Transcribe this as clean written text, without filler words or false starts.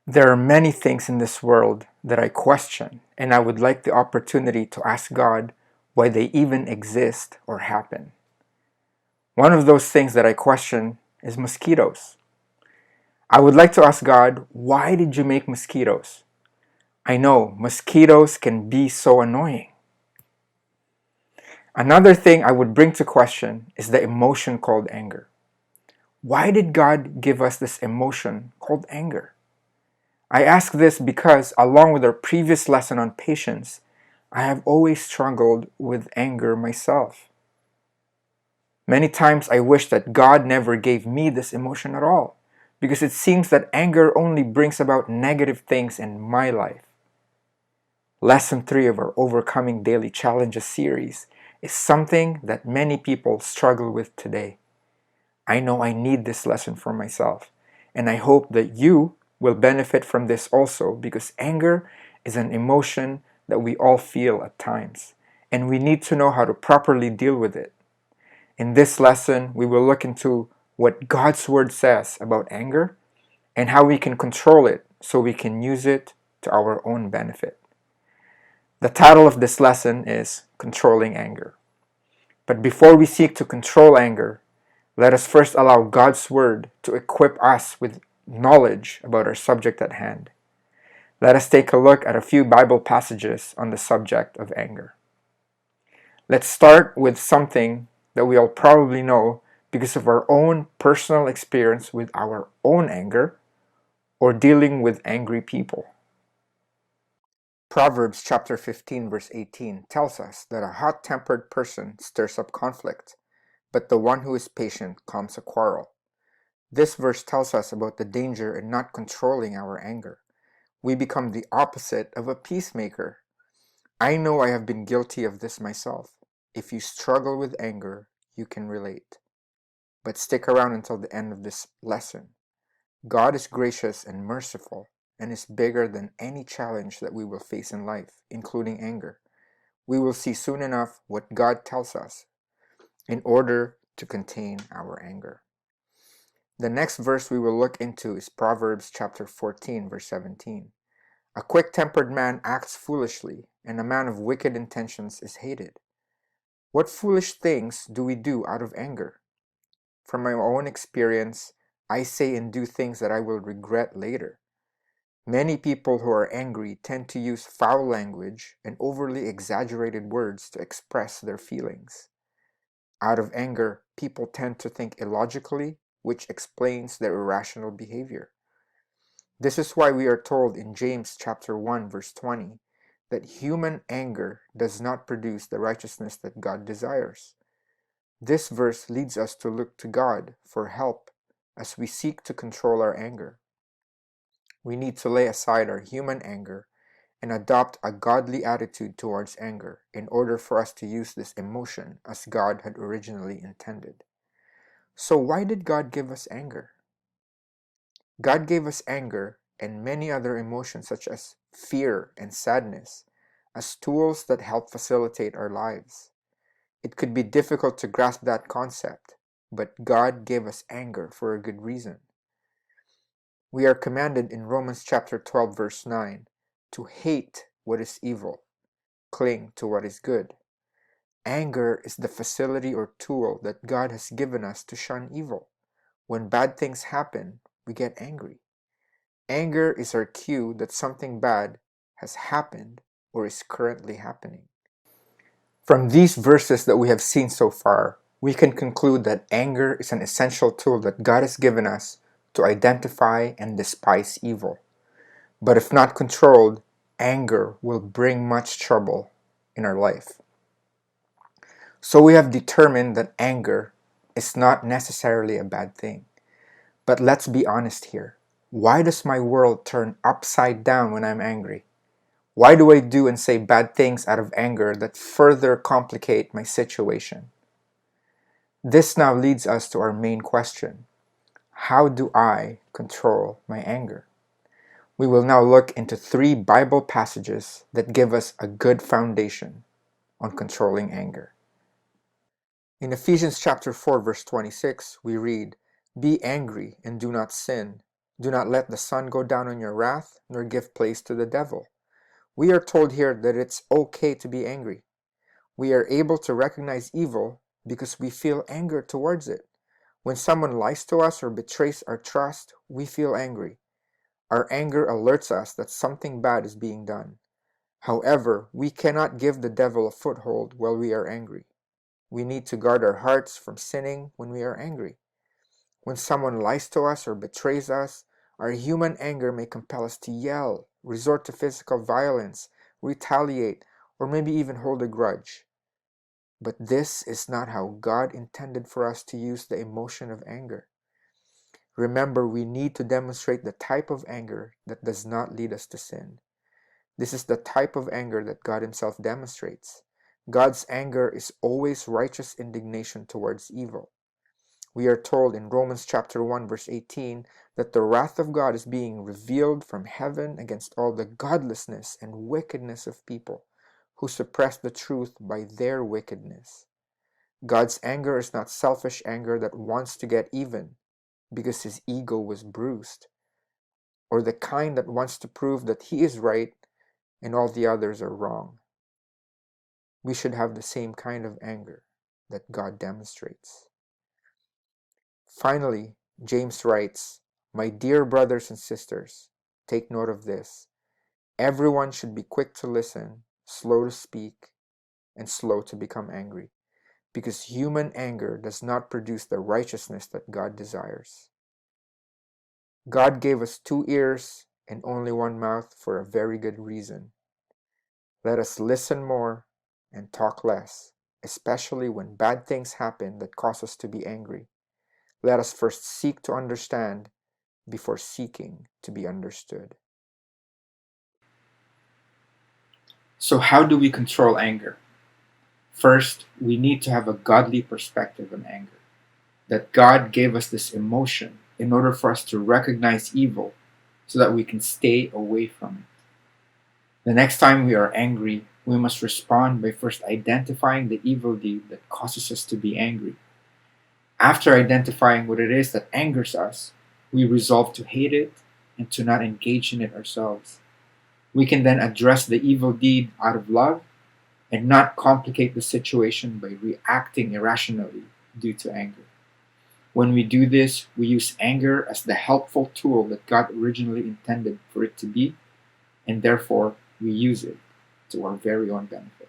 There are many things in this world that I question, and I would like the opportunity to ask God why they even exist or happen. One of those things that I question is mosquitoes. I would like to ask God, why did you make mosquitoes? I know mosquitoes can be so annoying. Another thing I would bring to question is the emotion called anger. Why did God give us this emotion called anger? I ask this because, along with our previous lesson on patience, I have always struggled with anger myself. Many times I wish that God never gave me this emotion at all, because it seems that anger only brings about negative things in my life. Lesson 3 of our Overcoming Daily Challenges series is something that many people struggle with today. I know I need this lesson for myself, and I hope that you will benefit from this also, because anger is an emotion that we all feel at times, and we need to know how to properly deal with it. In this lesson, we will look into what God's Word says about anger and how we can control it so we can use it to our own benefit. The title of this lesson is Controlling Anger. But before we seek to control anger, let us first allow God's Word to equip us with knowledge about our subject at hand. Let us take a look at a few Bible passages on the subject of anger. Let's start with something that we all probably know because of our own personal experience with our own anger or dealing with angry people. Proverbs chapter 15 verse 18 tells us that a hot-tempered person stirs up conflict, but the one who is patient calms a quarrel. This verse tells us about the danger in not controlling our anger. We become the opposite of a peacemaker. I know I have been guilty of this myself. If you struggle with anger, you can relate. But stick around until the end of this lesson. God is gracious and merciful and is bigger than any challenge that we will face in life, including anger. We will see soon enough what God tells us in order to contain our anger. The next verse we will look into is Proverbs chapter 14, verse 17. A quick-tempered man acts foolishly, and a man of wicked intentions is hated. What foolish things do we do out of anger? From my own experience, I say and do things that I will regret later. Many people who are angry tend to use foul language and overly exaggerated words to express their feelings. Out of anger, people tend to think illogically, which explains their irrational behavior. This is why we are told in James chapter 1 verse 20 that human anger does not produce the righteousness that God desires. This verse leads us to look to God for help as we seek to control our anger. We need to lay aside our human anger and adopt a godly attitude towards anger in order for us to use this emotion as God had originally intended. So why did God give us anger? God gave us anger and many other emotions such as fear and sadness as tools that help facilitate our lives. It could be difficult to grasp that concept, but God gave us anger for a good reason. We are commanded in Romans chapter 12 verse 9 to hate what is evil, cling to what is good. Anger is the facility or tool that God has given us to shun evil. When bad things happen, we get angry. Anger is our cue that something bad has happened or is currently happening. From these verses that we have seen so far, we can conclude that anger is an essential tool that God has given us to identify and despise evil. But if not controlled, anger will bring much trouble in our life. So we have determined that anger is not necessarily a bad thing. But let's be honest here. Why does my world turn upside down when I'm angry? Why do I do and say bad things out of anger that further complicate my situation? This now leads us to our main question. How do I control my anger? We will now look into 3 Bible passages that give us a good foundation on controlling anger. In Ephesians chapter 4 verse 26, we read, "Be angry and do not sin. Do not let the sun go down on your wrath, nor give place to the devil. We are told here that it's okay to be angry. We are able to recognize evil because we feel anger towards it. When someone lies to us or betrays our trust, we feel angry. Our anger alerts us that something bad is being done. However, we cannot give the devil a foothold while we are angry. We need to guard our hearts from sinning when we are angry. When someone lies to us or betrays us, our human anger may compel us to yell, resort to physical violence, retaliate, or maybe even hold a grudge. But this is not how God intended for us to use the emotion of anger. Remember, we need to demonstrate the type of anger that does not lead us to sin. This is the type of anger that God Himself demonstrates. God's anger is always righteous indignation towards evil. We are told in Romans chapter 1 verse 18 that the wrath of God is being revealed from heaven against all the godlessness and wickedness of people who suppress the truth by their wickedness. God's anger is not selfish anger that wants to get even because His ego was bruised, or the kind that wants to prove that He is right and all the others are wrong. We should have the same kind of anger that God demonstrates. Finally, James writes, "My dear brothers and sisters, take note of this. Everyone should be quick to listen, slow to speak, and slow to become angry, because human anger does not produce the righteousness that God desires." God gave us 2 ears and only 1 mouth for a very good reason. Let us listen more and talk less, especially when bad things happen that cause us to be angry. Let us first seek to understand before seeking to be understood. So how do we control anger? First, we need to have a godly perspective on anger. That God gave us this emotion in order for us to recognize evil so that we can stay away from it. The next time we are angry, we must respond by first identifying the evil deed that causes us to be angry. After identifying what it is that angers us, we resolve to hate it and to not engage in it ourselves. We can then address the evil deed out of love and not complicate the situation by reacting irrationally due to anger. When we do this, we use anger as the helpful tool that God originally intended for it to be, and therefore we use it to our very own benefit.